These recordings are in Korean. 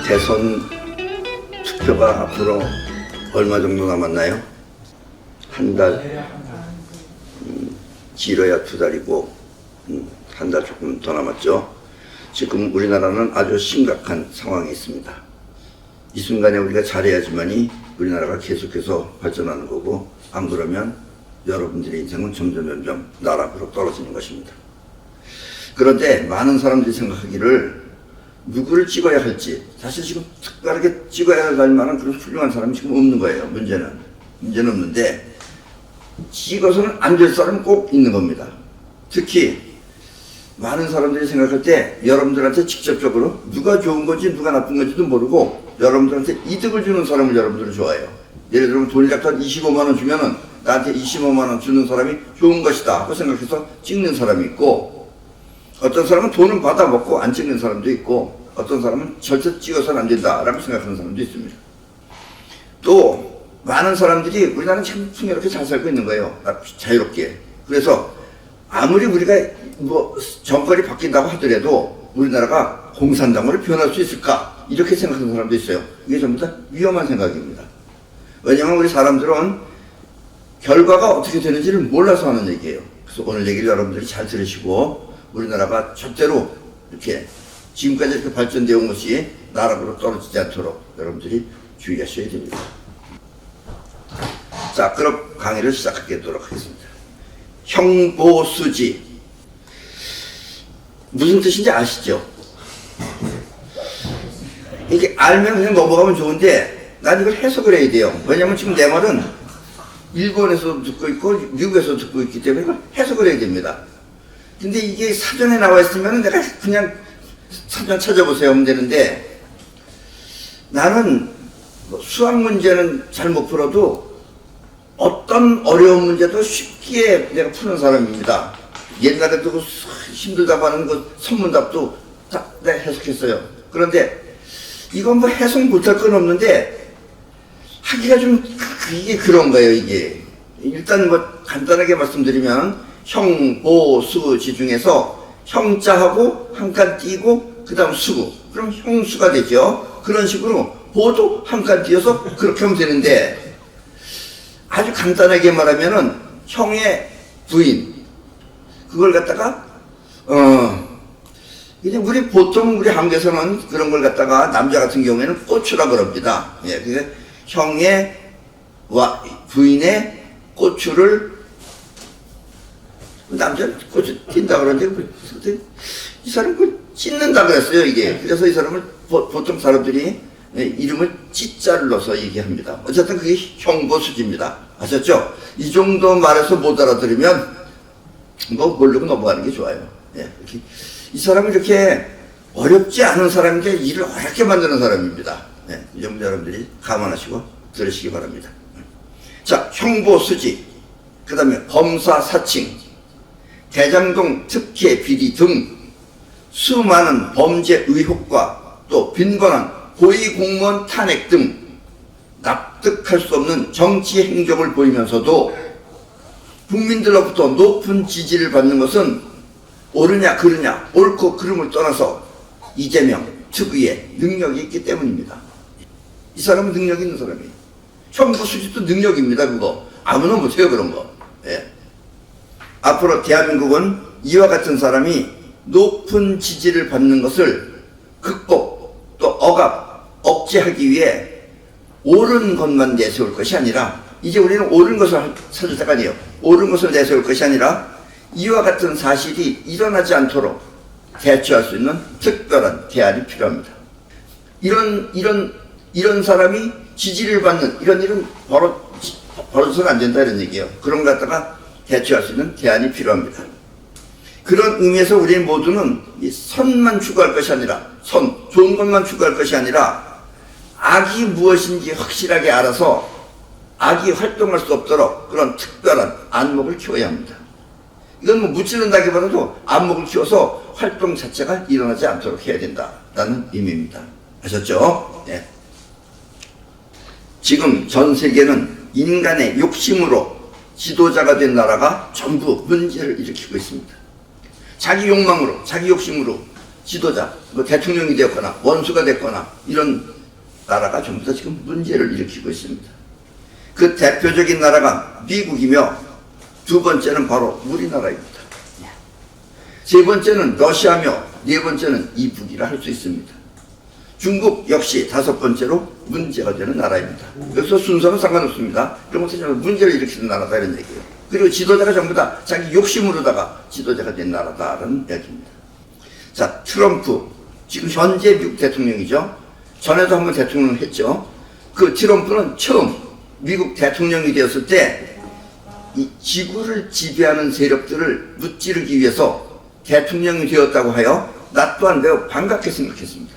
대선 투표가 앞으로 얼마 정도 남았나요? 한 달, 길어야 두 달이고 한 달 조금 더 남았죠. 지금 우리나라는 아주 심각한 상황에 있습니다. 이 순간에 우리가 잘해야지만이 우리나라가 계속해서 발전하는 거고, 안 그러면 여러분들의 인생은 점점 나락으로 떨어지는 것입니다. 그런데 많은 사람들이 생각하기를 누구를 찍어야 할지, 사실 지금 특별하게 찍어야 할 만한 그런 훌륭한 사람이 지금 없는 거예요. 문제는 없는데, 찍어서는 안 될 사람은 꼭 있는 겁니다. 특히 많은 사람들이 생각할 때 여러분들한테 직접적으로 누가 좋은 건지 누가 나쁜 건지도 모르고 여러분들한테 이득을 주는 사람을 여러분들은 좋아해요. 예를 들면 돈이 잡고 한 25만 원 주면은 나한테 25만 원 주는 사람이 좋은 것이다 하고 생각해서 찍는 사람이 있고, 어떤 사람은 돈은 받아먹고 안 찍는 사람도 있고, 어떤 사람은 절대 찍어서는 안 된다라고 생각하는 사람도 있습니다. 또 많은 사람들이 우리나라는 참 풍요롭게 잘 살고 있는 거예요. 자유롭게. 그래서 아무리 우리가 정권이 바뀐다고 하더라도 우리나라가 공산당으로 변할 수 있을까, 이렇게 생각하는 사람도 있어요. 이게 전부 다 위험한 생각입니다. 왜냐하면 우리 사람들은 결과가 어떻게 되는지를 몰라서 하는 얘기예요. 그래서 오늘 얘기를 여러분들이 잘 들으시고, 우리나라가 절대로 이렇게 지금까지 이렇게 발전되어 온 것이 나락으로 떨어지지 않도록 여러분들이 주의하셔야 됩니다. 자, 그럼 강의를 시작하도록 하겠습니다. 형보수지, 무슨 뜻인지 아시죠? 이게 알면 그냥 넘어가면 좋은데 난 이걸 해석을 해야 돼요. 왜냐면 지금 내 말은 일본에서 듣고 있고 미국에서 듣고 있기 때문에 이걸 해석을 해야 됩니다. 근데 이게 사전에 나와 있으면 내가 그냥 사전 찾아보세요 하면 되는데, 나는 수학 문제는 잘 못 풀어도 어떤 어려운 문제도 쉽게 내가 푸는 사람입니다. 옛날에도 그 힘들다고 하는 그 선문답도 다 내가 해석했어요. 그런데 이건 뭐 해석 못할 건 없는데 하기가 좀 이게 그런 거예요. 이게 일단 뭐 간단하게 말씀드리면 형보수지 중에서 형자하고 한 칸 띄고 그 다음 수, 그럼 형수가 되죠. 그런 식으로 보도 한 칸 띄어서 그렇게 하면 되는데, 아주 간단하게 말하면은 형의 부인, 그걸 갖다가 이제 보통 우리 한국에서는 그런 걸 갖다가 남자 같은 경우에는 꼬추라 그럽니다. 예, 그게 형의 부인의 꼬추를, 남자는 꼬추 띈다 그러는데 이 사람 그 찢는다 그랬어요, 이게. 그래서 이 사람을 보통 사람들이 이름을 찢자를 넣어서 얘기합니다. 어쨌든 그게 형보수지입니다. 아셨죠? 이 정도 말해서 못 알아들으면 뭐 모르고 넘어가는 게 좋아요. 예, 이렇게. 이 사람은 이렇게 어렵지 않은 사람인데 일을 어렵게 만드는 사람입니다. 예, 이 점은 여러분들이 감안하시고 들으시기 바랍니다. 자, 형보수지, 그 다음에 검사사칭, 대장동 특혜 비리 등 수많은 범죄 의혹과 또 빈번한 고위공무원 탄핵 등 납득할 수 없는 정치 행적을 보이면서도 국민들로부터 높은 지지를 받는 것은 옳으냐 그르냐, 옳고 그름을 떠나서 이재명 특유의 능력이 있기 때문입니다. 이 사람은 능력이 있는 사람이에요. 형보수지도 능력입니다. 그거 아무나 못해요, 그런 거. 예. 앞으로 대한민국은 이와 같은 사람이 높은 지지를 받는 것을 극복 또 억제하기 위해 옳은 것만 내세울 것이 아니라, 이제 우리는 옳은 것을 찾을 때가 아니에요. 옳은 것을 내세울 것이 아니라 이와 같은 사실이 일어나지 않도록 대처할 수 있는 특별한 대안이 필요합니다. 이런 사람이 지지를 받는 이런 일은 벌어져서는 안 된다, 이런 얘기예요. 그런 것 갖다가 대처할 수 있는 대안이 필요합니다. 그런 의미에서 우리 모두는 이 선만 추구할 것이 아니라, 좋은 것만 추구할 것이 아니라 악이 무엇인지 확실하게 알아서 악이 활동할 수 없도록 그런 특별한 안목을 키워야 합니다. 이건 뭐 무찌른다기보다도 안목을 키워서 활동 자체가 일어나지 않도록 해야 된다라는 의미입니다. 아셨죠? 네. 지금 전 세계는 인간의 욕심으로 지도자가 된 나라가 전부 문제를 일으키고 있습니다. 자기 욕망으로, 자기 욕심으로 지도자, 뭐 대통령이 되었거나 원수가 됐거나 이런 나라가 전부 다 지금 문제를 일으키고 있습니다. 그 대표적인 나라가 미국이며 두 번째는 바로 우리나라입니다. 세 번째는 러시아며 네 번째는 이북이라 할 수 있습니다. 중국 역시 다섯 번째로 문제가 되는 나라입니다. 여기서 순서는 상관없습니다. 그런 것은 문제를 일으키는 나라다 이런 얘기예요. 그리고 지도자가 전부 다 자기 욕심으로다가 지도자가 된 나라다라는 이야기입니다. 자, 트럼프 지금 현재 미국 대통령이죠. 전에도 한번 대통령을 했죠. 그 트럼프는 처음 미국 대통령이 되었을 때 이 지구를 지배하는 세력들을 무찌르기 위해서 대통령이 되었다고 하여 나 또한 매우 반갑게 생각했습니다.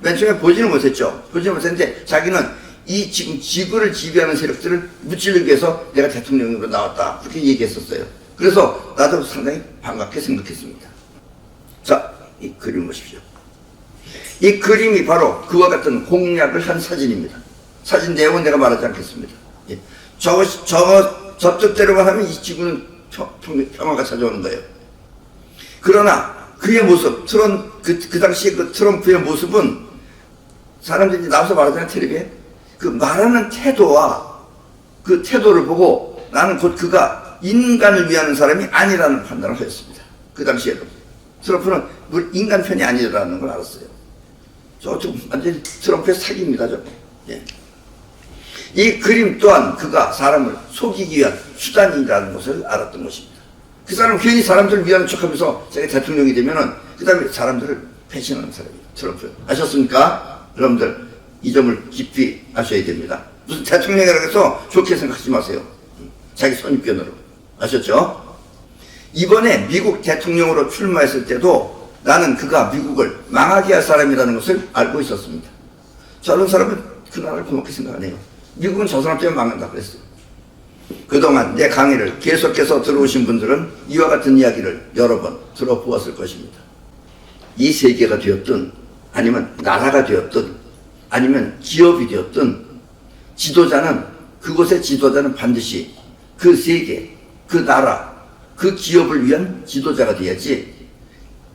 맨 처음에 보지는 못했죠. 보지는 못했는데 자기는 이 지금 지구를 지배하는 세력들을 무찌르기 위해서 내가 대통령으로 나왔다. 그렇게 얘기했었어요. 그래서 나도 상당히 반갑게 생각했습니다. 자, 이 그림 보십시오. 이 그림이 바로 그와 같은 공약을 한 사진입니다. 사진 내용은 내가 말하지 않겠습니다. 예. 저쪽 대로만 하면 이 지구는 평화가 찾아오는 거예요. 그러나 그의 모습, 그 당시에 그 트럼프의 모습은 사람들이 나와서 말하잖아요, 텔레비에. 그 말하는 태도와 그 태도를 보고 나는 곧 그가 인간을 위하는 사람이 아니라는 판단을 하였습니다. 그 당시에도. 트럼프는 인간 편이 아니라는 걸 알았어요. 저쪽 완전히 트럼프의 사기입니다, 저. 예. 이 그림 또한 그가 사람을 속이기 위한 수단이라는 것을 알았던 것입니다. 그 사람은 괜히 사람들을 위하는 척하면서 자기가 대통령이 되면은 그 다음에 사람들을 배신하는 사람이에요. 트럼프. 아셨습니까? 여러분들 이 점을 깊이 아셔야 됩니다. 무슨 대통령이라고 해서 좋게 생각하지 마세요. 자기 선입견으로. 아셨죠? 이번에 미국 대통령으로 출마했을 때도 나는 그가 미국을 망하게 할 사람이라는 것을 알고 있었습니다. 저런 사람은 그 나라를 고맙게 생각 안 해요. 미국은 저 사람 때문에 망한다 그랬어요. 그동안 내 강의를 계속해서 들어오신 분들은 이와 같은 이야기를 여러 번 들어보았을 것입니다. 이 세계가 되었든 아니면 나라가 되었든 아니면 기업이 되었든 지도자는 그곳의 지도자는 반드시 그 세계, 그 나라, 그 기업을 위한 지도자가 돼야지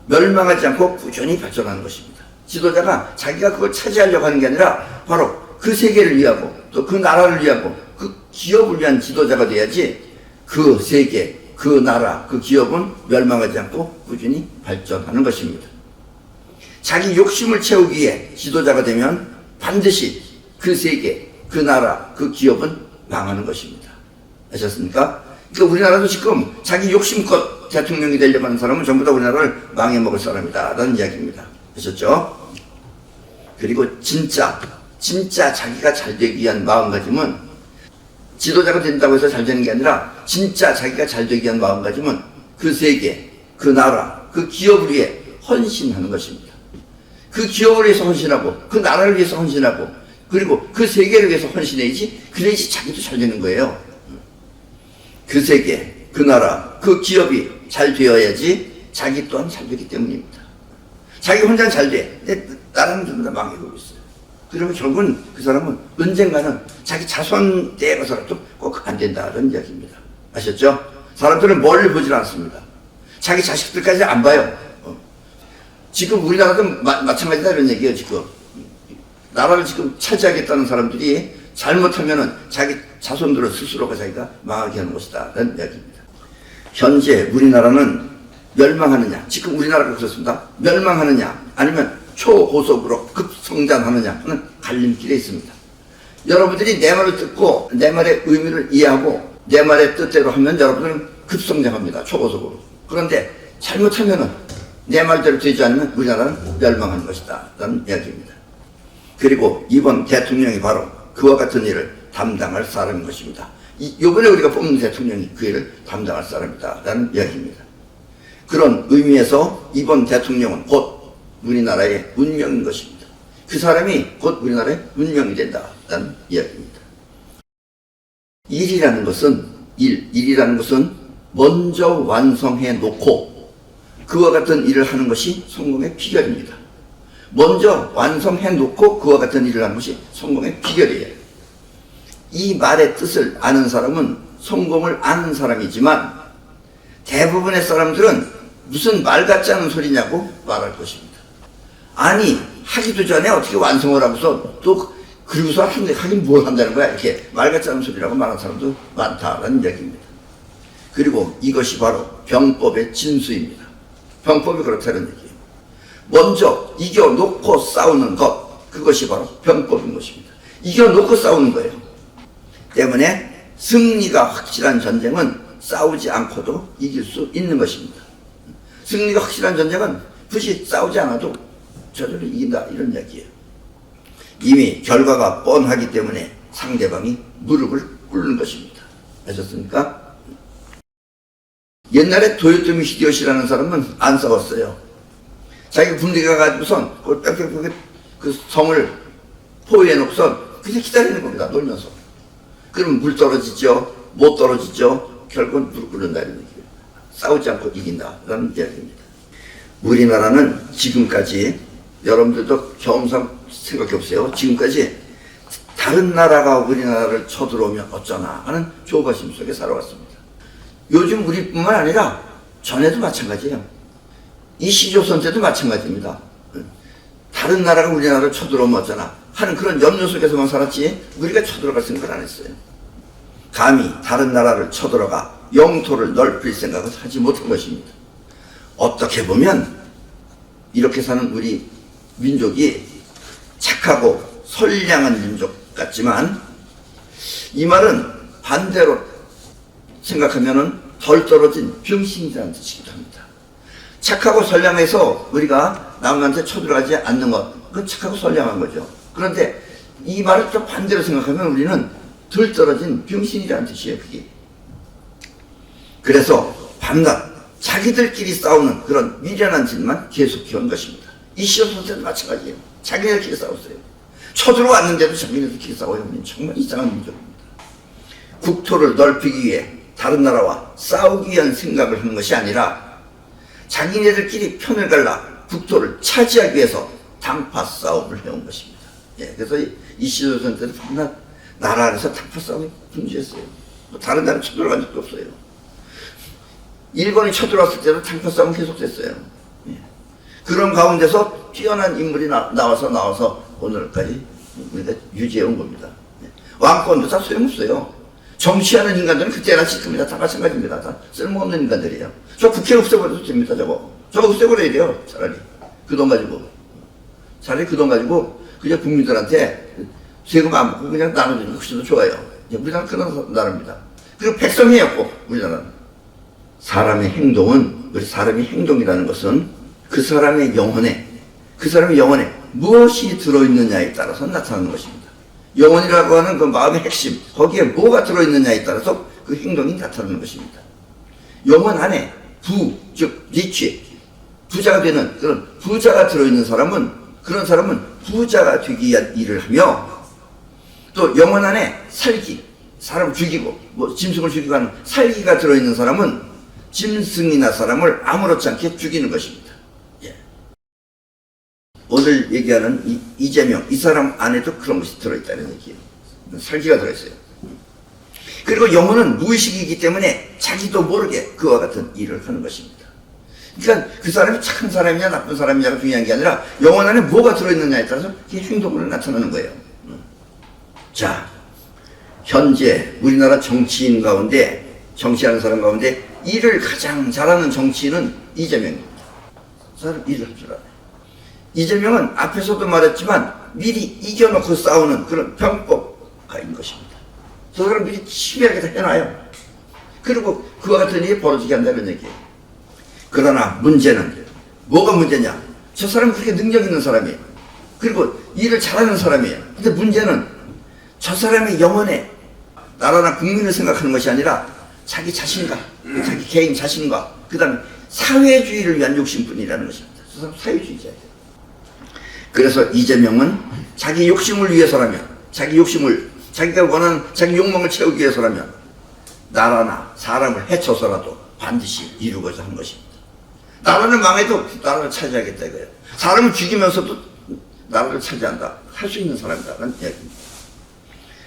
멸망하지 않고 꾸준히 발전하는 것입니다. 지도자가 자기가 그걸 차지하려고 하는 게 아니라 바로 그 세계를 위하고 또 그 나라를 위하고 그 기업을 위한 지도자가 돼야지 그 세계, 그 나라, 그 기업은 멸망하지 않고 꾸준히 발전하는 것입니다. 자기 욕심을 채우기 위해 지도자가 되면 반드시 그 세계, 그 나라, 그 기업은 망하는 것입니다. 아셨습니까? 그러니까 우리나라도 지금 자기 욕심껏 대통령이 되려고 하는 사람은 전부 다 우리나라를 망해먹을 사람이다 라는 이야기입니다. 아셨죠? 그리고 진짜 자기가 잘 되기 위한 마음가짐은 지도자가 된다고 해서 잘 되는 게 아니라 진짜 자기가 잘 되기 위한 마음가짐은 그 세계, 그 나라, 그 기업을 위해 헌신하는 것입니다. 그 기업을 위해서 헌신하고 그 나라를 위해서 헌신하고 그리고 그 세계를 위해서 헌신해야지 그래야지 자기도 잘 되는 거예요. 그 세계, 그 나라, 그 기업이 잘 되어야지 자기 또한 잘 되기 때문입니다. 자기 혼자는 잘 돼. 근데 나라는 전부 다 망해가고 있어요. 그러면 결국은 그 사람은 언젠가는 자기 자손 때 가서라도 꼭 안 된다는 이야기입니다. 아셨죠? 사람들은 멀리 보질 않습니다. 자기 자식들까지 안 봐요. 지금 우리나라도 마찬가지다 이런 얘기예요. 지금 나라를 지금 차지하겠다는 사람들이 잘못하면은 자기 자손들을 스스로가 자기가 망하게 하는 것이다 라는 이야기입니다. 현재 우리나라는 멸망하느냐, 지금 우리나라가 그렇습니다. 멸망하느냐 아니면 초고속으로 급성장하느냐 하는 갈림길에 있습니다. 여러분들이 내 말을 듣고 내 말의 의미를 이해하고 내 말의 뜻대로 하면 여러분들은 급성장합니다. 초고속으로. 그런데 잘못하면은 내 말대로 되지 않으면 우리나라는 멸망하는 것이다 라는 이야기입니다. 그리고 이번 대통령이 바로 그와 같은 일을 담당할 사람인 것입니다. 이번에 우리가 뽑는 대통령이 그 일을 담당할 사람이다 라는 이야기입니다. 그런 의미에서 이번 대통령은 곧 우리나라의 운명인 것입니다. 그 사람이 곧 우리나라의 운명이 된다라는 이야기입니다. 일이라는 것은 먼저 완성해 놓고 그와 같은 일을 하는 것이 성공의 비결입니다. 먼저 완성해 놓고 그와 같은 일을 하는 것이 성공의 비결이에요. 이 말의 뜻을 아는 사람은 성공을 아는 사람이지만 대부분의 사람들은 무슨 말 같지 않은 소리냐고 말할 것입니다. 아니 하기도 전에 어떻게 완성을 하고서 또 그리고서 하긴 뭘 한다는 거야. 이렇게 말 같지 않은 소리라고 말하는 사람도 많다라는 이야기입니다. 그리고 이것이 바로 병법의 진수입니다. 병법이 그렇다는 얘기예요. 먼저 이겨놓고 싸우는 것, 그것이 바로 병법인 것입니다. 이겨놓고 싸우는 거예요. 때문에 승리가 확실한 전쟁은 싸우지 않고도 이길 수 있는 것입니다. 승리가 확실한 전쟁은 굳이 싸우지 않아도 저절로 이긴다, 이런 이야기예요. 이미 결과가 뻔하기 때문에 상대방이 무릎을 꿇는 것입니다. 아셨습니까? 옛날에 도요토미 히데요시라는 사람은 안 싸웠어요. 자기 군대 가가지고선 그걸 빽빽빽 그 성을 포위해 놓고선 그냥 기다리는 겁니다. 놀면서. 그럼 물 떨어지죠? 못 떨어지죠? 결국은 무릎 꿇는다, 이런 얘기예요. 싸우지 않고 이긴다라는 이야기입니다. 우리나라는 지금까지, 여러분들도 경험상 생각해 보세요. 지금까지 다른 나라가 우리나라를 쳐들어오면 어쩌나 하는 조바심 속에 살아왔습니다. 요즘 우리뿐만 아니라 전에도 마찬가지예요. 이시조선 때도 마찬가지입니다. 다른 나라가 우리나라를 쳐들어오면 어쩌나 하는 그런 염려 속에서만 살았지 우리가 쳐들어갈 생각을 안 했어요. 감히 다른 나라를 쳐들어가 영토를 넓힐 생각을 하지 못한 것입니다. 어떻게 보면 이렇게 사는 우리 민족이 착하고 선량한 민족 같지만 이 말은 반대로 생각하면은 덜 떨어진 병신이라는 뜻이기도 합니다. 착하고 선량해서 우리가 남한테 쳐들어가지 않는 것, 그건 착하고 선량한 거죠. 그런데 이 말을 좀 반대로 생각하면 우리는 덜 떨어진 병신이라는 뜻이에요, 그게. 그래서 밤낮 자기들끼리 싸우는 그런 미련한 짓만 계속해온 것입니다. 이시조선 때도 마찬가지예요. 자기네들끼리 싸웠어요. 쳐들어왔는데도 자기네들끼리 싸워요. 정말 이상한 민족입니다. 국토를 넓히기 위해 다른 나라와 싸우기 위한 생각을 하는 것이 아니라 자기네들끼리 편을 갈라 국토를 차지하기 위해서 당파 싸움을 해온 것입니다. 예, 그래서 이시조선 때도 밤낮 나라 안에서 당파 싸움이 분주했어요. 뭐 다른 나라 쳐들어간 적도 없어요. 일본이 쳐들어왔을 때도 당파 싸움은 계속됐어요. 예. 그런 가운데서 뛰어난 인물이 나와서 오늘까지 우리가 유지해온 겁니다. 예. 왕권도 다 소용없어요. 정치하는 인간들은 그때나 지금이나 다 마찬가지입니다. 다 쓸모없는 인간들이에요. 저 국회 없애버려도 됩니다, 저거. 저거 없애버려야 돼요, 차라리. 그 돈 가지고. 차라리 그 돈 가지고 그냥 국민들한테 세금 안 받고 그냥 나눠주는 게 훨씬 더 좋아요. 우리나라는 그런 나라입니다. 그리고 백성이었고, 우리나라는. 사람의 행동은, 우리 사람의 행동이라는 것은 그 사람의 영혼에 무엇이 들어있느냐에 따라서 나타나는 것입니다. 영혼이라고 하는 그 마음의 핵심, 거기에 뭐가 들어있느냐에 따라서 그 행동이 나타나는 것입니다. 영혼 안에 즉 리치, 부자가 되는 그런 부자가 들어있는 사람은, 그런 사람은 부자가 되기 위한 일을 하며, 또 영혼 안에 살기, 사람을 죽이고 뭐 짐승을 죽이고 하는 살기가 들어있는 사람은 짐승이나 사람을 아무렇지 않게 죽이는 것입니다. 예. 오늘 얘기하는 이재명, 이 사람 안에도 그런 것이 들어있다는 얘기예요. 살기가 들어있어요. 그리고 영혼은 무의식이기 때문에 자기도 모르게 그와 같은 일을 하는 것입니다. 그러니까 그 사람이 착한 사람이냐 나쁜 사람이냐가 중요한 게 아니라 영혼 안에 뭐가 들어있느냐에 따라서 그 행동으로 나타나는 거예요. 자, 현재 우리나라 정치인 가운데, 정치하는 사람 가운데 일을 가장 잘하는 정치인은 이재명입니다. 그 사람 일을 할 줄 알아요. 이재명은 앞에서도 말했지만 미리 이겨놓고 싸우는 그런 병법가 있는 것입니다. 저 사람 미리 치밀하게 다 해놔요. 그리고 그와 같은 일이 벌어지게 한다는 얘기예요. 그러나 문제는 뭐가 문제냐? 저 사람은 그렇게 능력 있는 사람이에요. 그리고 일을 잘하는 사람이에요. 근데 문제는 저 사람의 영혼에 나라나 국민을 생각하는 것이 아니라 자기 자신과 자기 개인 자신과 그 다음에 사회주의를 위한 욕심뿐이라는 것입니다. 저 사람 사회주의자예요. 그래서 이재명은 자기 욕심을 위해서라면, 자기가 원하는 자기 욕망을 채우기 위해서라면 나라나 사람을 해쳐서라도 반드시 이루고자 한 것입니다. 나라는 망해도 나라를 차지하겠다 이거예요. 사람을 죽이면서도 나라를 차지한다. 할 수 있는 사람이라는 이야기입니다.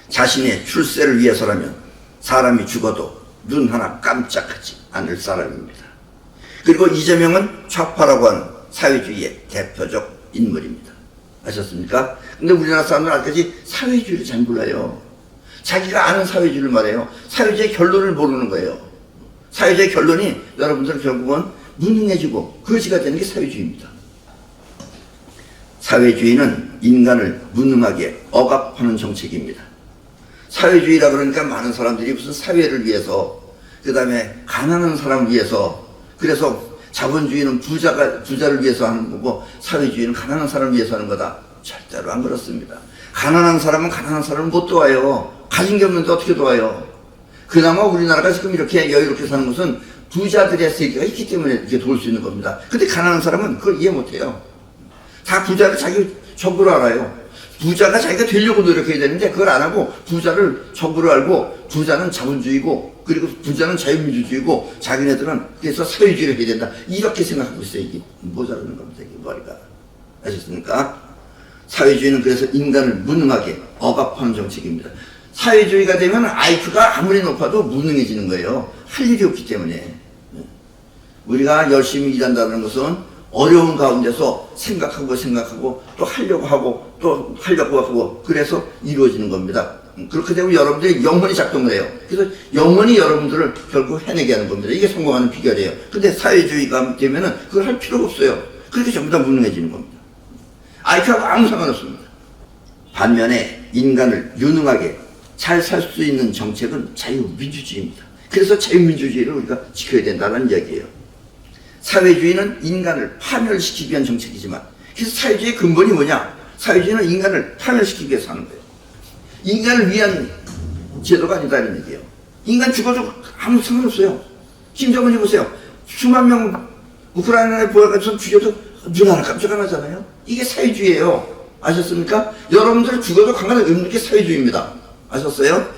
자신의 출세를 위해서라면 사람이 죽어도 눈 하나 깜짝하지 않을 사람입니다. 그리고 이재명은 좌파라고 하는 사회주의의 대표적 인물입니다. 아셨습니까? 근데 우리나라 사람들은 아직까지 사회주의를 잘 몰라요. 자기가 아는 사회주의를 말해요. 사회주의의 결론을 모르는 거예요. 사회주의의 결론이 여러분들 결국은 무능해지고 거지가 되는 게 사회주의입니다. 사회주의는 인간을 무능하게 억압하는 정책입니다. 사회주의라 그러니까 많은 사람들이 무슨 사회를 위해서, 그 다음에 가난한 사람을 위해서, 그래서 자본주의는 부자를 위해서 하는 거고 사회주의는 가난한 사람을 위해서 하는 거다. 절대로 안 그렇습니다. 가난한 사람은 가난한 사람을 못 도와요. 가진 게 없는데 어떻게 도와요? 그나마 우리나라가 지금 이렇게 여유롭게 사는 것은 부자들의 세계가 있기 때문에 이렇게 도울 수 있는 겁니다. 근데 가난한 사람은 그걸 이해 못 해요. 다 부자를 자기 적으로 알아요. 부자가 자기가 되려고 노력해야 되는데 그걸 안 하고 부자를 적으로 알고, 부자는 자본주의고 그리고 부자는 자유민주주의고 자기네들은 그래서 사회주의를 해야 된다. 이렇게 생각하고 있어요. 이게 모자라는 겁니다. 이게 머리가. 아셨습니까? 사회주의는 그래서 인간을 무능하게 억압하는 정책입니다. 사회주의가 되면 IQ가 아무리 높아도 무능해지는 거예요. 할 일이 없기 때문에. 우리가 열심히 일한다는 것은 어려운 가운데서 생각하고 또 하려고 하고 그래서 이루어지는 겁니다. 그렇게 되면 여러분들이 영혼이 작동을 해요. 그래서 영혼이 여러분들을 결국 해내게 하는 겁니다. 이게 성공하는 비결이에요. 근데 사회주의가 되면은 그걸 할 필요가 없어요. 그렇게 전부 다 무능해지는 겁니다. IQ하고 아무 상관없습니다. 반면에 인간을 유능하게 잘 살 수 있는 정책은 자유민주주의입니다. 그래서 자유민주주의를 우리가 지켜야 된다는 이야기예요. 사회주의는 인간을 파멸시키기 위한 정책이지만, 그래서 사회주의의 근본이 뭐냐? 사회주의는 인간을 파멸시키기 위해서 하는 거예요. 인간을 위한 제도가 아니다는 얘기예요. 인간 죽어도 아무 상관없어요. 김정은이 보세요. 수만 명 우크라이나에 보여가지고 죽여도 눈 하나 깜짝 안 하잖아요. 이게 사회주의예요. 아셨습니까? 여러분들 죽어도 상관없는 게 사회주의입니다. 아셨어요?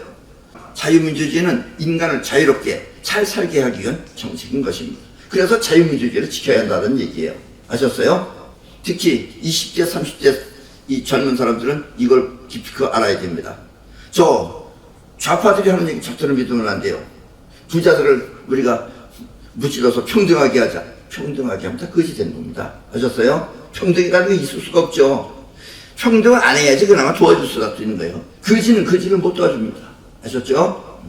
자유민주주의는 인간을 자유롭게 잘 살게 하기 위한 정책인 것입니다. 그래서 자유민주주의를 지켜야 한다는 얘기예요. 아셨어요? 특히 20대, 30대 이 젊은 사람들은 이걸 깊이 알아야 됩니다. 저 좌파들이 하는 얘기 절대로 믿으면 안 돼요. 부자들을 우리가 무찔러서 평등하게 하자. 평등하게 하면 다 거지 되는 겁니다. 아셨어요? 평등이라는 게 있을 수가 없죠. 평등을 안 해야지 그나마 도와줄 수가 있는 거예요. 거지는 거지를 못 도와줍니다. 아셨죠?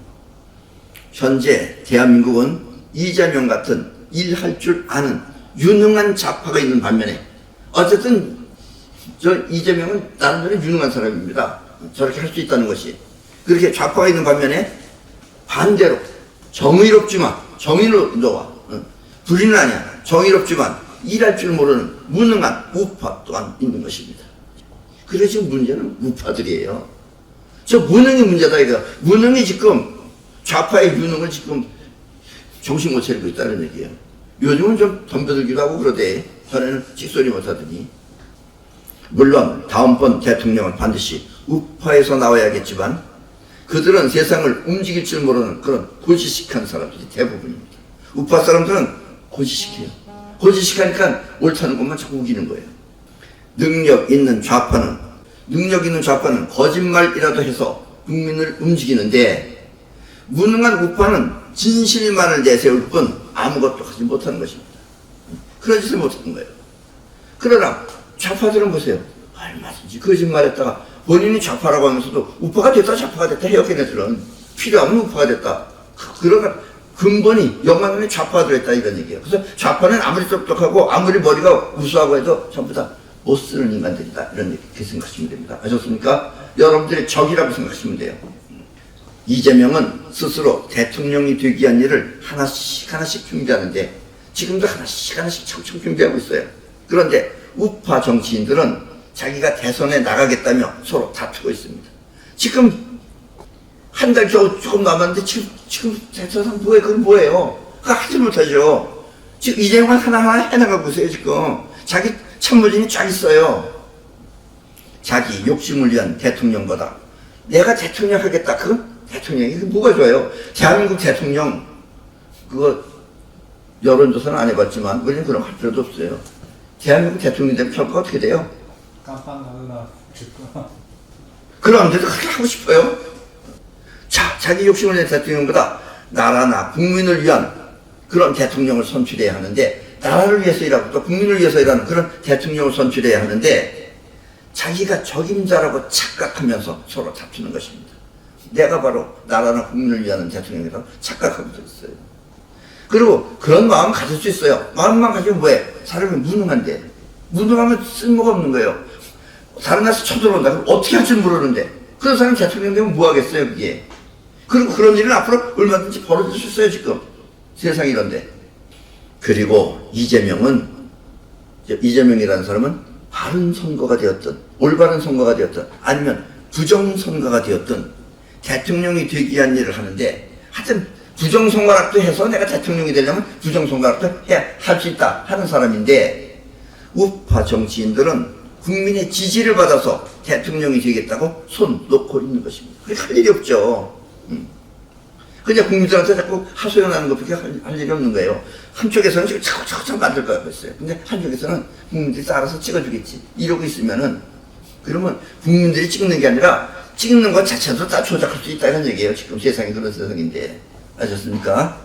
현재 대한민국은 이재명 같은 일할 줄 아는 유능한 좌파가 있는 반면에, 어쨌든 저 이재명은 나름대로 유능한 사람입니다. 저렇게 할 수 있다는 것이. 그렇게 좌파가 있는 반면에 반대로 정의롭지만, 정의로 너와 불의는 아니야, 정의롭지만 일할 줄 모르는 무능한 우파 또한 있는 것입니다. 그래서 지금 문제는 우파들이에요. 저 무능이 문제다 이거. 무능이 지금 좌파의 유능을 지금 정신 못 차리고 있다는 얘기예요. 요즘은 좀 덤벼들기도 하고 그러대. 전에는 찍소리 못하더니. 물론 다음번 대통령은 반드시 우파에서 나와야겠지만 그들은 세상을 움직일 줄 모르는 그런 고지식한 사람들이 대부분입니다. 우파 사람들은 고지식해요. 고지식하니까 옳다는 것만 자꾸 우기는 거예요. 능력 있는 좌파는 거짓말이라도 해서 국민을 움직이는데, 무능한 우파는 진실만을 내세울 뿐 아무것도 하지 못하는 것입니다. 그런 짓을 못하는 거예요. 그러나 좌파들은 보세요. 얼마든지 거짓말했다가 본인이 좌파라고 하면서도 우파가 됐다 좌파가 됐다 해요. 걔네들은 필요하면 우파가 됐다. 그러나 근본이 영광의 좌파가 들어있다 이런 얘기예요. 그래서 좌파는 아무리 똑똑하고 아무리 머리가 우수하고 해도 전부 다 못 쓰는 인간들이다 이런 얘기 생각하시면 됩니다. 아셨습니까? 여러분들의 적이라고 생각하시면 돼요. 이재명은 스스로 대통령이 되기 위한 일을 하나씩 준비하는데 지금도 하나씩 척척 준비하고 있어요. 그런데 우파 정치인들은 자기가 대선에 나가겠다며 서로 다투고 있습니다. 지금 한 달 겨우 조금 남았는데 지금 대선 뭐예요? 그건 뭐예요? 그거 하지 못하죠. 지금 이재명은 하나하나 해나가고 있어요. 지금 자기 참모진이 쫙 있어요. 자기 욕심을 위한 대통령보다 내가 대통령 하겠다. 그건 대통령이 뭐가 좋아요? 대한민국 대통령 그거 여론조사는 안 해봤지만 우리는 그런 거 할 필요도 없어요. 대한민국 대통령 되면 결과가 어떻게 돼요? 깜빵 가거나 죽거나. 그런데도 그렇게 하고 싶어요? 자, 자기 욕심을 낸 대통령보다 나라나 국민을 위한 그런 대통령을 선출해야 하는데 나라를 위해서 일하고 또 국민을 위해서 일하는 그런 대통령을 선출해야 하는데 자기가 적임자라고 착각하면서 서로 다투는 것입니다. 내가 바로 나라나 국민을 위하는 대통령이라고 착각하고 있어요. 그리고 그런 마음 가질 수 있어요. 마음만 가지면 뭐해? 사람이 무능한데. 무능하면 쓸모가 없는 거예요. 다른 나라에서 쳐들어온다. 그럼 어떻게 할 줄 모르는데. 그런 사람이 대통령 되면 뭐 하겠어요, 그게. 그리고 그런 일은 앞으로 얼마든지 벌어질 수 있어요, 지금. 세상이 이런데. 그리고 이재명이라는 사람은 바른 선거가 되었든, 올바른 선거가 되었든, 아니면 부정선거가 되었든, 대통령이 되기 위한 일을 하는데, 하여튼, 부정선거락도 해서 내가 대통령이 되려면 부정선거락도 해야 할 수 있다 하는 사람인데, 우파 정치인들은 국민의 지지를 받아서 대통령이 되겠다고 손 놓고 있는 것입니다. 그게 할 일이 없죠. 그냥 국민들한테 자꾸 하소연하는 것밖에 할 일이 없는 거예요. 한쪽에서는 지금 차곡차곡 만들 것 같고 있어요. 근데 한쪽에서는 국민들이 알아서 찍어주겠지. 이러고 있으면은, 그러면 국민들이 찍는 게 아니라 찍는 것 자체도 다 조작할 수 있다는 얘기예요. 지금 세상이 그런 세상인데. 아셨습니까?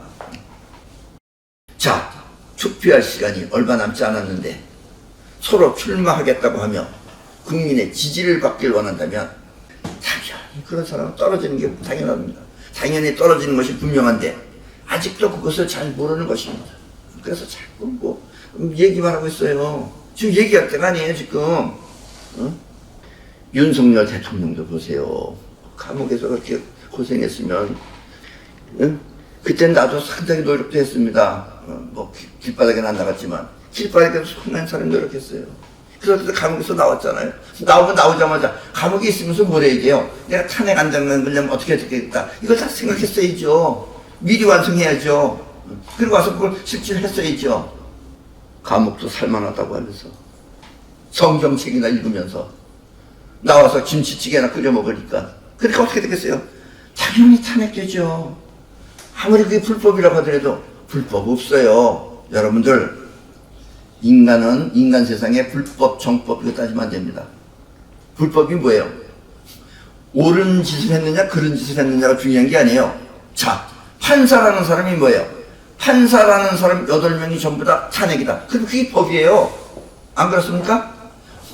자, 투표할 시간이 얼마 남지 않았는데 서로 출마하겠다고 하며 국민의 지지를 받길 원한다면 당연히 그런 사람은 떨어지는 게 당연합니다. 당연히 떨어지는 것이 분명한데 아직도 그것을 잘 모르는 것입니다. 그래서 자꾸 뭐 얘기만 하고 있어요. 지금 얘기할 때가 아니에요, 지금. 윤석열 대통령도 보세요. 감옥에서 그렇게 고생했으면, 그땐 나도 상당히 노력도 했습니다. 뭐 길바닥에는 안 나갔지만 길바닥에서 수많은 사람이 노력했어요. 그래서 감옥에서 나왔잖아요. 나오자마자 감옥에 있으면서 뭘 해야 돼요? 내가 탄핵 안 당하려면 어떻게 해야 되겠다. 이걸 다 생각했어야죠. 미리 완성해야죠. 그리고 와서 그걸 실천했어야죠. 감옥도 살만하다고 하면서 성경책이나 읽으면서 나와서 김치찌개나 끓여 먹으니까 그러니까 어떻게 되겠어요? 당연히 탄핵되죠. 아무리 그게 불법이라고 하더라도 불법 없어요. 여러분들, 인간 세상에 불법, 정법 이거 따지면 안 됩니다. 불법이 뭐예요? 옳은 짓을 했느냐 그른 짓을 했느냐가 중요한 게 아니에요. 자, 판사라는 사람이 뭐예요? 판사라는 사람 8명이 전부 다 탄핵이다. 그럼 그게 법이에요. 안 그렇습니까?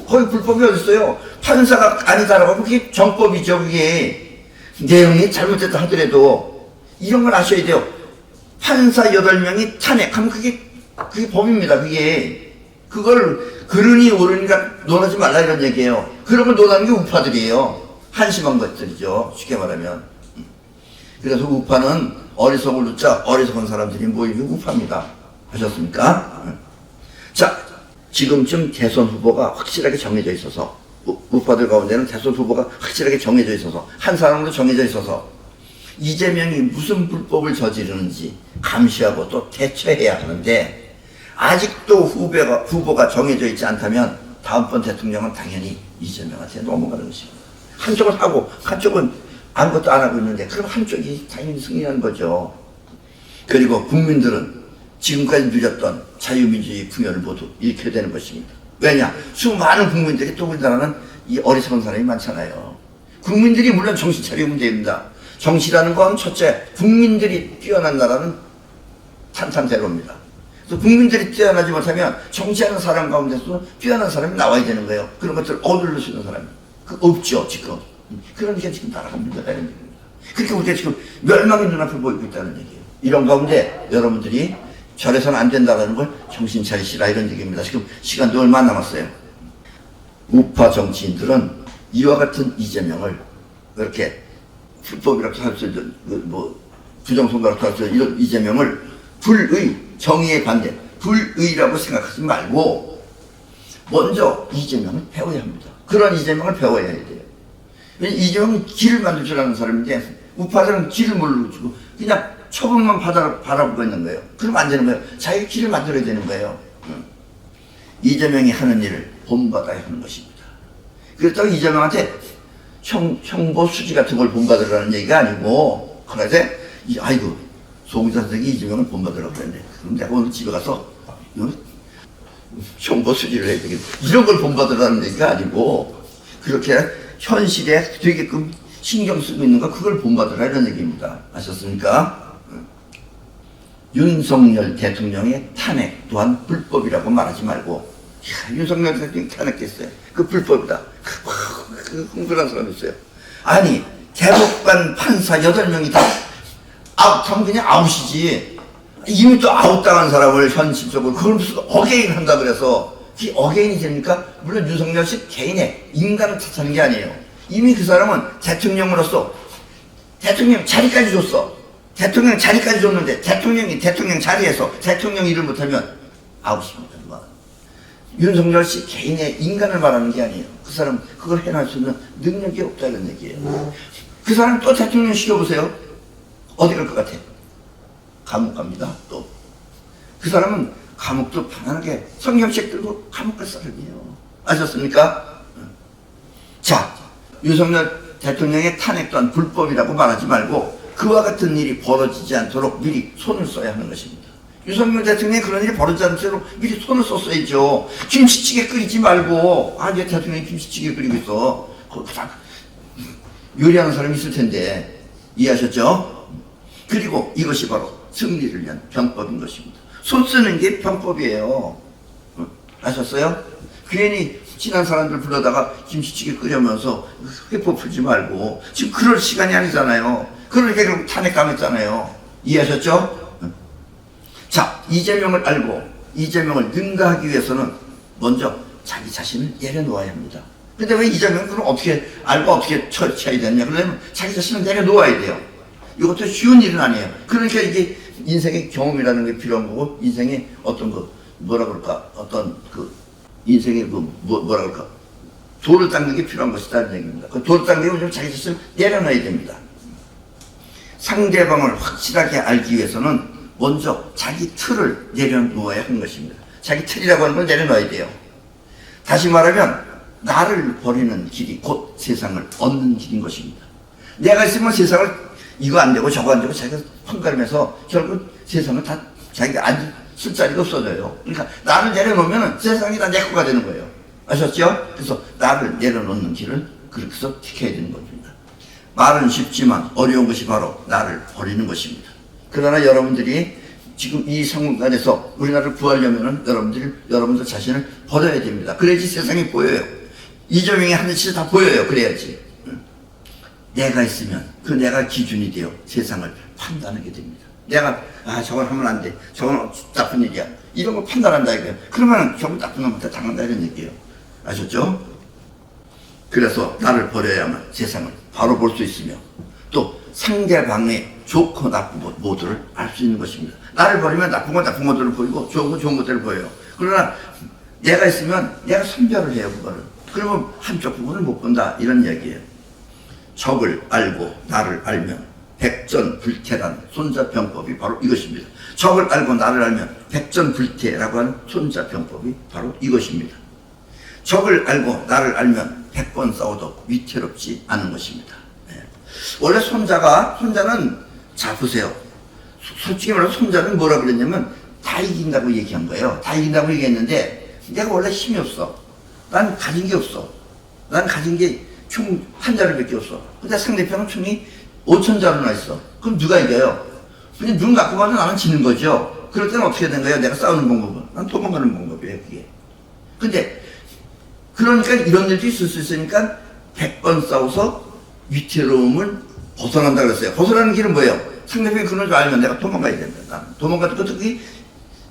거기 불법이 어디 있어요? 판사가 아니다라고 하면 그게 정법이죠. 그게 내용이 잘못됐다 하더라도 이런 걸 아셔야 돼요. 판사 8명이 탄핵하면 그게 법입니다. 그걸 그러니 옳으니까 논하지 말라 이런 얘기예요. 그런 걸 논하는 게 우파들이에요. 한심한 것들이죠. 쉽게 말하면. 그래서 우파는 어리석을 놓자 어리석은 사람들이 모이는 우파입니다. 아셨습니까? 자, 지금쯤 대선 후보가 확실하게 정해져 있어서, 우파들 가운데는 대선 후보가 확실하게 정해져 있어서, 한 사람으로 정해져 있어서 이재명이 무슨 불법을 저지르는지 감시하고 또 대처해야 하는데, 아직도 후보가 정해져 있지 않다면 다음번 대통령은 당연히 이재명한테 넘어가는 것입니다. 한쪽은 하고 한쪽은 아무것도 안 하고 있는데, 그럼 한쪽이 당연히 승리하는 거죠. 그리고 국민들은 지금까지 누렸던 자유민주주의 풍요를 모두 잃게 되는 것입니다. 왜냐? 수많은 국민들이, 또 우리나라는 이 어리석은 사람이 많잖아요. 국민들이 물론 정신 차리면 됩니다. 정치라는 건 첫째, 국민들이 뛰어난 나라는 탄탄대로입니다. 그래서 국민들이 뛰어나지 못하면 정치하는 사람 가운데서 뛰어난 사람이 나와야 되는 거예요. 그런 것들을 얻을 수 있는 사람이. 없죠, 지금. 그러니까 지금 나라가 문제가 있는 겁니다. 그렇게 우리가 지금 멸망의 눈앞을 보이고 있다는 얘기예요. 이런 가운데 여러분들이 저래서는 안 된다는 걸 정신 차리시라 이런 얘기입니다. 지금 시간도 얼마 안 남았어요. 우파 정치인들은 이와 같은 이재명을 그렇게 불법이라고 할 수 있는, 부정선거라고 할 수 있는 이런 이재명을 불의, 정의의 반대, 불의라고 생각하지 말고 먼저 이재명을 배워야 합니다. 그런 이재명을 배워야 돼요. 이재명은 길을 만들 줄 아는 사람인데 우파들은 길을 모르고 그냥 처분만 바라보고 있는 거예요. 그러면 안 되는 거예요. 자기가 길을 만들어야 되는 거예요. 이재명이 하는 일을 본받아야 하는 것입니다. 그렇다고 이재명한테 형보 수지 같은 걸 본받으라는 얘기가 아니고, 그래서 아이고 소공자 선생이 이재명을 본받으라고 그랬네. 그럼 내가 오늘 집에 가서 형보 수지를 해야 되겠다. 이런 걸 본받으라는 얘기가 아니고, 그렇게 현실에 되게끔 신경 쓰고 있는 거, 그걸 본받으라 이런 얘기입니다. 아셨습니까? 윤석열 대통령의 탄핵 또한 불법이라고 말하지 말고, 야, 윤석열 대통령이 탄핵됐어요. 그 불법이다. 그 흥분한 사람이 있어요. 아니, 대법관 판사 8명이 다 아웃하면 그냥 아웃이지. 이미 또 아웃당한 사람을 현실적으로 그걸 무슨 어게인 한다 그래서 그게 어게인이 됩니까? 물론 윤석열 씨 개인의 인간을 탓하는 게 아니에요. 이미 그 사람은 대통령으로서 대통령 자리까지 줬어. 대통령 자리까지 줬는데 대통령이 대통령 자리에서 대통령 일을 못하면 아웃입니다. 윤석열 씨 개인의 인간을 말하는 게 아니에요. 그 사람 그걸 해낼 수 있는 능력이 없다는 얘기예요. 그 사람 또 대통령 시켜보세요. 어디 갈 것 같아? 감옥 갑니다. 또 그 사람은 감옥도 편안하게 성경책 들고 감옥 갈 사람이에요. 아셨습니까? 자, 윤석열 대통령의 탄핵 또한 불법이라고 말하지 말고 그와 같은 일이 벌어지지 않도록 미리 손을 써야 하는 것입니다. 윤석열 대통령이 그런 일이 벌어지지 않도록 미리 손을 썼어야죠. 김치찌개 끓이지 말고, 아, 내 대통령이 김치찌개 끓이고 있어. 요리하는 사람이 있을 텐데. 이해하셨죠? 그리고 이것이 바로 승리를 위한 병법인 것입니다. 손 쓰는 게 병법이에요. 아셨어요? 괜히 친한 사람들 불러다가 김치찌개 끓여면서 회포 풀지 말고, 지금 그럴 시간이 아니잖아요. 그러니까 결국 탄핵 당했잖아요. 이해하셨죠? 자, 이재명을 알고 이재명을 능가하기 위해서는 먼저 자기 자신을 내려놓아야 합니다. 근데 왜 이재명은 그럼 어떻게 알고 어떻게 처치해야 되냐? 그러면 자기 자신을 내려놓아야 돼요. 이것도 쉬운 일은 아니에요. 그러니까 이게 인생의 경험이라는 게 필요한 거고, 인생의 어떤 뭐라 그럴까? 어떤 인생의 뭐라 그럴까? 돌을 닦는 게 필요한 것이다는 얘기입니다. 그 돌을 닦는 게 뭐냐면 자기 자신을 내려놔야 됩니다. 상대방을 확실하게 알기 위해서는 먼저 자기 틀을 내려놓아야 하는 것입니다. 자기 틀이라고 하는 걸 내려놔야 돼요. 다시 말하면 나를 버리는 길이 곧 세상을 얻는 길인 것입니다. 내가 있으면 세상을 이거 안 되고 저거 안 되고 자기가 펑가르면서 결국 세상을 다 자기가 앉을 자리가 없어져요. 그러니까 나를 내려놓으면 세상이 다 내 거가 되는 거예요. 아셨죠? 그래서 나를 내려놓는 길을 그렇게 해서 지켜야 되는 겁니다. 말은 쉽지만 어려운 것이 바로 나를 버리는 것입니다. 그러나 여러분들이 지금 이 상황에서 우리나라를 구하려면 여러분들 자신을 버려야 됩니다. 그래야지 세상이 보여요. 이재명이 하는 짓이 다 보여요. 그래야지. 내가 있으면 그 내가 기준이 되어 세상을 판단하게 됩니다. 내가 저건 하면 안 돼. 저건 나쁜 일이야. 이런 거 판단한다 이거예요. 그러면 결국 나쁜 놈한테 당한다 이런 얘기예요. 아셨죠? 그래서 나를 버려야만 세상을 바로 볼 수 있으며 또 상대방의 좋고 나쁜 것 모두를 알 수 있는 것입니다. 나를 버리면 나쁜 건 나쁜 것들을 보이고 좋은 건 좋은 것들을 보여요. 그러나 내가 있으면 내가 선별을 해요. 그거를. 그러면 한쪽 부분을 못 본다 이런 얘기예요. 적을 알고 나를 알면 백전불태란 손자병법이 바로 이것입니다. 적을 알고 나를 알면 백전불태라고 하는 손자병법이 바로 이것입니다. 적을 알고 나를 알면 100번 싸워도 위태롭지 않은 것입니다. 원래 손자는 자 보세요. 솔직히 말해서 손자는 뭐라 그랬냐면 다 이긴다고 얘기한 거예요. 다 이긴다고 얘기했는데 내가 원래 힘이 없어. 난 가진 게 없어. 난 가진 게 총 한 자루밖에 없어. 근데 상대편은 총이 5,000자루나 있어. 그럼 누가 이겨요? 그냥 눈 갖고 가면 나는 지는 거죠. 그럴 때는 어떻게 된 거예요? 내가 싸우는 방법은? 난 도망가는 방법이에요, 그게. 근데 그러니까 이런 일도 있을 수 있으니까 100번 싸워서 위태로움을 벗어난다 그랬어요. 벗어나는 길은 뭐예요? 상대방이 그런 줄 알면 내가 도망가야 된다. 나는 도망가도 그게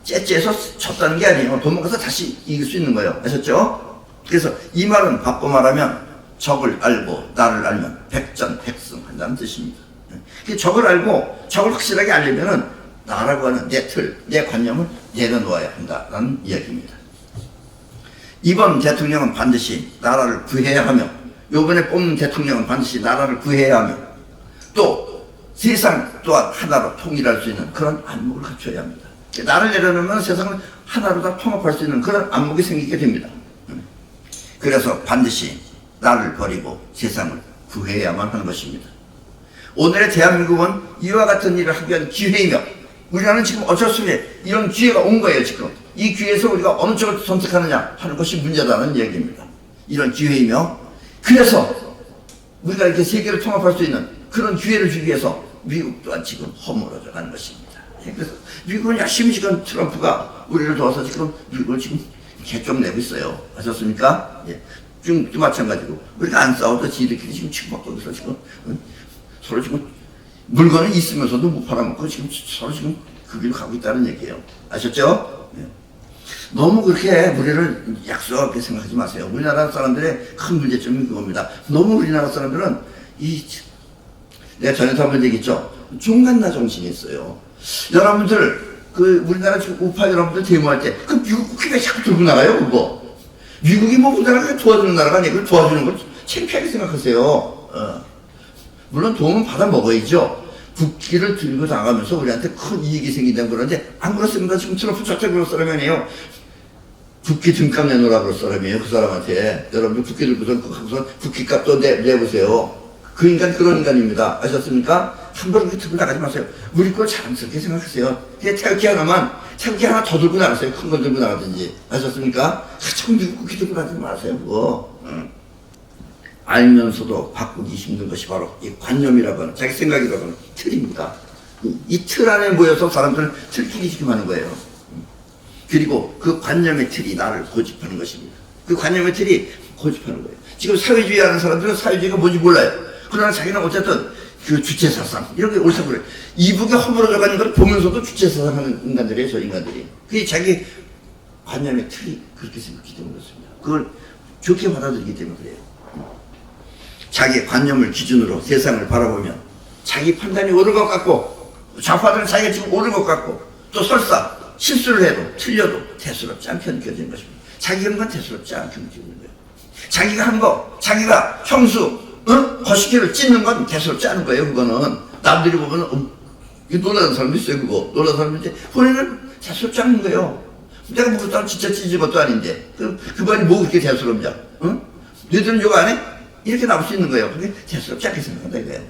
째째해서 쳤다는 게 아니에요. 도망가서 다시 이길 수 있는 거예요. 아셨죠? 그래서 이 말은 바꿔 말하면 적을 알고 나를 알면 백전백승한다는 뜻입니다. 적을 알고 적을 확실하게 알려면은 나라고 하는 내 틀, 내 관념을 내려놓아야 한다는 이야기입니다. 이번 대통령은 반드시 나라를 구해야 하며 이번에 뽑는 대통령은 반드시 나라를 구해야 하며 또 세상 또한 하나로 통일할 수 있는 그런 안목을 갖춰야 합니다. 나를 내려놓으면 세상을 하나로 다 통합할 수 있는 그런 안목이 생기게 됩니다. 그래서 반드시 나를 버리고 세상을 구해야만 하는 것입니다. 오늘의 대한민국은 이와 같은 일을 하기 위한 기회이며 우리나라는 지금 어쩔 수 없이 이런 기회가 온 거예요. 지금 이 기회에서 우리가 어느 쪽을 선택하느냐 하는 것이 문제다는 얘기입니다. 이런 기회이며 그래서 우리가 이렇게 세계를 통합할 수 있는 그런 기회를 주기 위해서 미국 또한 지금 허물어져 가는 것입니다. 그래서 미국은 열심히 지금 트럼프가 우리를 도와서 지금 미국을 지금 개좀 내고 있어요. 아셨습니까? 예. 지금도 마찬가지고 우리가 안 싸워도 지들끼리 지금 치고받고 있어 지금 서로 지금 물건은 있으면서도 못 팔아먹고 지금 서로 지금 그 길로 가고 있다는 얘기예요. 아셨죠? 예. 너무 그렇게 우리를 약소하게 생각하지 마세요. 우리나라 사람들의 큰 문제점이 그겁니다. 너무 우리나라 사람들은 내가 전에도 한번 얘기했죠. 중간나 정신이 있어요. 여러분들 우리나라 지금 우파 여러분들 데모할 때 그 미국 국회가 자꾸 들고 나가요 그거. 미국이 뭐 우리나라를 도와주는 나라가 아니고 그걸 도와주는 걸 창피하게 생각하세요. 물론 도움은 받아 먹어야죠. 국기를 들고 나가면서 우리한테 큰 이익이 생긴다는 그러는데 안 그렇습니다. 지금 트럼프 절대 그럴 사람이 아니에요. 국기 등값 내놓으라 그럴 사람이에요. 그 사람한테. 여러분들 국기 들고서 국기값도 내보세요. 그 인간 그런 인간입니다. 아셨습니까? 함부로 그렇게 들고 나가지 마세요. 우리 걸 자랑스럽게 생각하세요. 그냥 태극기 하나 더 들고 나가세요. 큰 걸 들고 나가든지. 아셨습니까? 자꾸 미국 국기 들고 나가지 마세요. 그거. 알면서도 바꾸기 힘든 것이 바로 이 관념이라고 하는, 자기 생각이라고 하는 틀입니다. 이 틀 안에 모여서 사람들은 틀끼리 지금 하는 거예요. 그리고 그 관념의 틀이 나를 고집하는 것입니다. 그 관념의 틀이 고집하는 거예요. 지금 사회주의 하는 사람들은 사회주의가 뭔지 몰라요. 그러나 자기는 어쨌든 그 주체사상, 이런 게 옳다고 그래요. 이북에 허물어져 가는 걸 보면서도 주체사상 하는 인간들이에요, 저 인간들이. 그게 자기 관념의 틀이 그렇게 생각하기 때문에 그렇습니다. 그걸 좋게 받아들이기 때문에 그래요. 자기 관념을 기준으로 세상을 바라보면 자기 판단이 옳은 것 같고, 좌파들은 자기가 지금 옳은 것 같고, 또 설사 실수를 해도 틀려도 대수롭지 않게 느껴지는 것입니다. 자기가 한 건 대수롭지 않게 느껴지는 거예요. 자기가 한 거, 자기가 형수, 거시기를 찢는 건 대수롭지 않은 거예요. 그거는 남들이 보면 놀라는 사람도 있어요. 그거 놀라는 사람인데 본인은 대수롭지 않은 거예요. 내가 뭐 그렇다고 진짜 찢은 것도 아닌데 그 말이 뭐 그렇게 대수롭냐? 너희들은 욕 안 해? 이렇게 나올 수 있는 거예요. 그게 대수롭지 않게 생각한다 이거예요.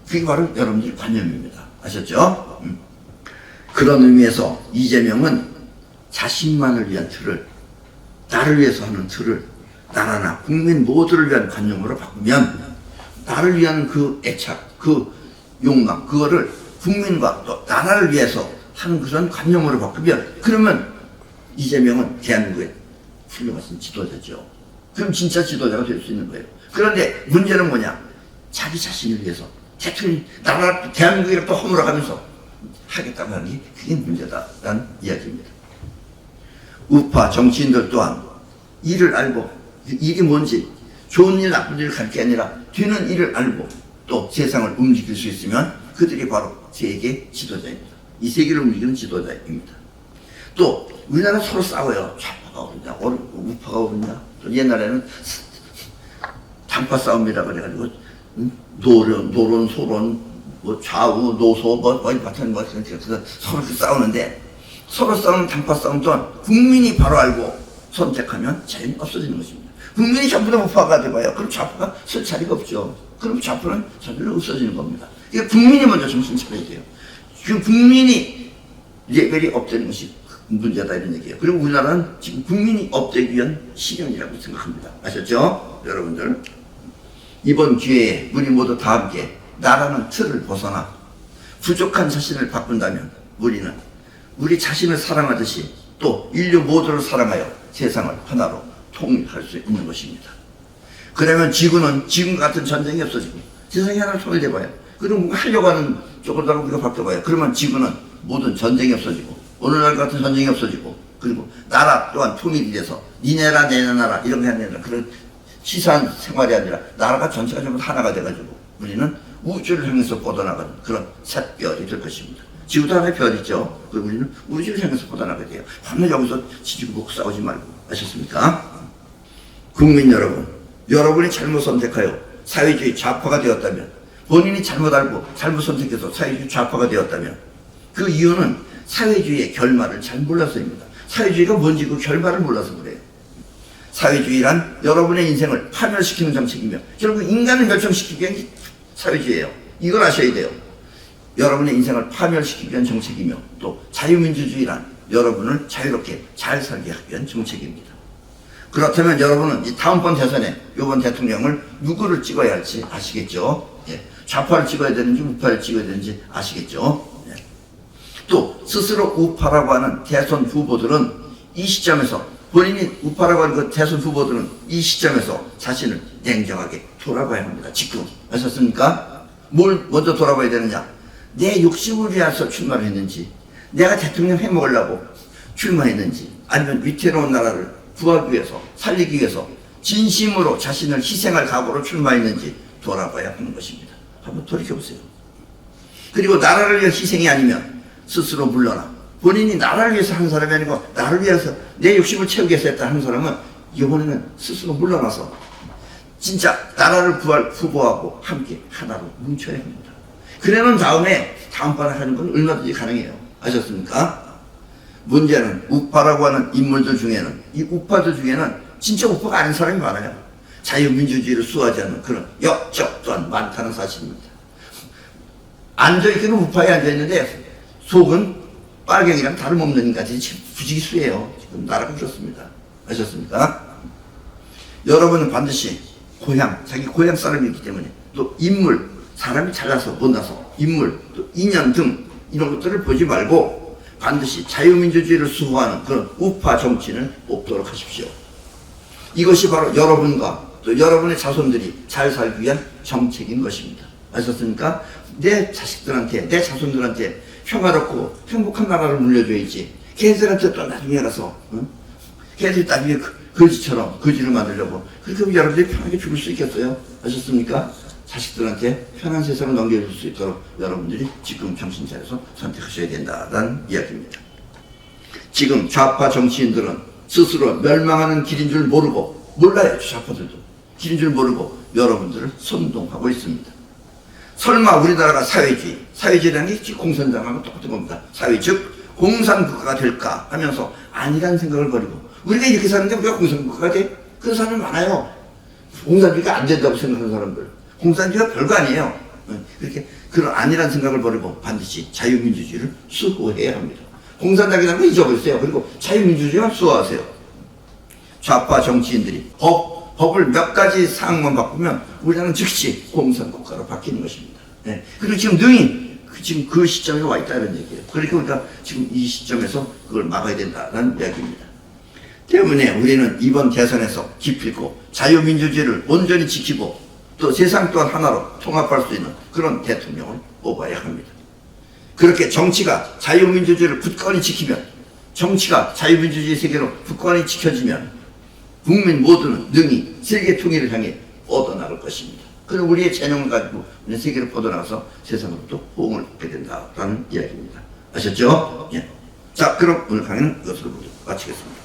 그게 바로 여러분들의 관념입니다. 아셨죠? 그런 의미에서 이재명은 자신만을 위한 틀을, 나를 위해서 하는 틀을 나라나 국민 모두를 위한 관념으로 바꾸면 나를 위한 그 애착, 그 욕망, 그거를 국민과 또 나라를 위해서 하는 그런 관념으로 바꾸면, 그러면 이재명은 대한민국의 훌륭하신 지도자죠. 그럼 진짜 지도자가 될 수 있는 거예요. 그런데 문제는 뭐냐? 자기 자신을 위해서 대통령이 나라, 대한민국이랑 또 허물어가면서 하겠다고 하는 게 그게 문제다라는 이야기입니다. 우파 정치인들 또한 일을 알고, 일이 뭔지, 좋은 일 나쁜 일을 갈 게 아니라 되는 일을 알고 또 세상을 움직일 수 있으면 그들이 바로 세계 지도자입니다. 이 세계를 움직이는 지도자입니다. 또 우리나라 서로 싸워요. 좌파가 오르냐 우파가 오르냐. 또 옛날에는 당파 싸움이라고 그래가지고 노론 소론 뭐 좌우 노소 바탕 서로 이렇게 싸우는데, 서로 싸우는 당파 싸움 또한 국민이 바로 알고 선택하면 자연히 없어지는 것입니다. 국민이 전부 다 우파가 돼봐요. 그럼 좌파가 쓸 자리가 없죠. 그럼 좌파는 저절로 없어지는 겁니다. 그러니까 국민이 먼저 정신 차려야 돼요. 지금 국민이 레벨이 업되는 것이 문제다 이런 얘기예요. 그리고 우리나라는 지금 국민이 업되기 위한 시련이라고 생각합니다. 아셨죠? 여러분들. 이번 기회에 우리 모두 다 함께 나라는 틀을 벗어나 부족한 자신을 바꾼다면 우리는 우리 자신을 사랑하듯이 또 인류 모두를 사랑하여 세상을 하나로 통일할 수 있는 것입니다. 그러면 지구는 지금 같은 전쟁이 없어지고 세상이 하나로 통일돼봐요. 그리고 뭔가 하려고 하는 쪽으로 우리가 바뀌어봐요. 그러면 지구는 모든 전쟁이 없어지고 오늘날 같은 전쟁이 없어지고, 그리고 나라 또한 통일이 돼서 니네라 내 나라 이런 게 아니라 그런 시사한 생활이 아니라 나라가 전체가 전부 하나가 돼가지고 우리는 우주를 향해서 뻗어나가는 그런 샛별이 될 것입니다. 지구도 하나의 별이죠. 그리고 우리는 우주를 향해서 뻗어나가야 돼요. 밤에 여기서 지지고 먹고 싸우지 말고. 아셨습니까? 국민 여러분, 여러분이 잘못 선택하여 사회주의 좌파가 되었다면, 본인이 잘못 알고 잘못 선택해서 사회주의 좌파가 되었다면 그 이유는 사회주의의 결말을 잘 몰라서입니다. 사회주의가 뭔지 그 결말을 몰라서 그래요. 사회주의란 여러분의 인생을 파멸시키는 정책이며 결국 인간을 멸종시키기 위한 사회주의예요. 이걸 아셔야 돼요. 여러분의 인생을 파멸시키기 위한 정책이며 또 자유민주주의란 여러분을 자유롭게 잘 살게 하기 위한 정책입니다. 그렇다면 여러분은 이 다음번 대선에 이번 대통령을 누구를 찍어야 할지 아시겠죠? 예. 좌파를 찍어야 되는지 우파를 찍어야 되는지 아시겠죠? 예. 또 스스로 우파라고 하는 대선 후보들은 이 시점에서 본인이 우파라고 하는 그 대선 후보들은 이 시점에서 자신을 냉정하게 돌아봐야 합니다. 지금 아셨습니까? 뭘 먼저 돌아봐야 되느냐? 내 욕심을 위해서 출마를 했는지, 내가 대통령 해먹으려고 출마했는지, 아니면 위태로운 나라를 구하기 위해서, 살리기 위해서 진심으로 자신을 희생할 각오로 출마했는지 돌아봐야 하는 것입니다. 한번 돌이켜보세요. 그리고 나라를 위한 희생이 아니면 스스로 물러나 본인이 나라를 위해서 한 사람이 아니고 나를 위해서 내 욕심을 채우기 위해서 했다 하는 사람은 이번에는 스스로 물러나서 진짜 나라를 구할 후보하고 함께 하나로 뭉쳐야 합니다. 그래놓은 다음에 다음번에 하는 건 얼마든지 가능해요. 아셨습니까? 문제는 우파라고 하는 인물들 중에는, 이 우파들 중에는 진짜 우파가 아닌 사람이 많아요. 자유민주주의를 수호하지 않는 그런 역적 또한 많다는 사실입니다. 앉아있기는 우파에 앉아있는데 속은 빨갱이랑 다름없는 인간들이 부지기수예요. 지금 나라가 그렇습니다. 아셨습니까? 여러분은 반드시 자기 고향 사람이기 때문에 또 인물, 사람이 잘나서 못나서 인물, 또 인연 등 이런 것들을 보지 말고 반드시 자유민주주의를 수호하는 그런 우파 정치인을 뽑도록 하십시오. 이것이 바로 여러분과 또 여러분의 자손들이 잘 살기 위한 정책인 것입니다. 아셨습니까? 내 자식들한테, 내 자손들한테 평화롭고 행복한 나라를 물려줘야지. 걔들한테 또 나중에 가서, 걔들이 나중에 거지를 만들려고. 그렇게 하면 여러분들이 편하게 죽을 수 있겠어요? 아셨습니까? 자식들한테 편한 세상을 넘겨줄 수 있도록 여러분들이 지금 정신 차려서 선택하셔야 된다는 이야기입니다. 지금 좌파 정치인들은 스스로 멸망하는 길인 줄 모르고, 몰라요, 좌파들도. 길인 줄 모르고 여러분들을 선동하고 있습니다. 설마 우리나라가 사회주의라는 게 공산당하고 똑같은 겁니다. 사회 즉 공산국가가 될까 하면서 아니라는 생각을 버리고, 우리가 이렇게 사는데 우리가 공산국가가 돼? 그런 사람이 많아요. 공산주의가 안 된다고 생각하는 사람들. 공산주의가 별거 아니에요. 그렇게 그런 아니라는 생각을 버리고 반드시 자유민주주의를 수호해야 합니다. 공산당이라는 거 잊어버리세요. 그리고 자유민주주의만 수호하세요. 좌파 정치인들이 법을 몇 가지 사항만 바꾸면 우리나라는 즉시 공산국가로 바뀌는 것입니다. 네. 그리고 지금 능히 지금 그 시점에 와 있다는 얘기예요. 그러니까 우리가 지금 이 시점에서 그걸 막아야 된다는 이야기입니다. 때문에 우리는 이번 대선에서 기필코 자유민주주의를 온전히 지키고 또 세상 또한 하나로 통합할 수 있는 그런 대통령을 뽑아야 합니다. 그렇게 정치가 자유민주주의를 굳건히 지키면, 정치가 자유민주주의 세계로 굳건히 지켜지면 국민 모두는 능히 세계 통일을 향해 뻗어나갈 것입니다. 그리고 우리의 재능을 가지고 우리는 세계로 뻗어나가서 세상으로 또 호응을 받게 된다라는 이야기입니다. 아셨죠? 예. 자, 그럼 오늘 강의는 이것으로 모두 마치겠습니다.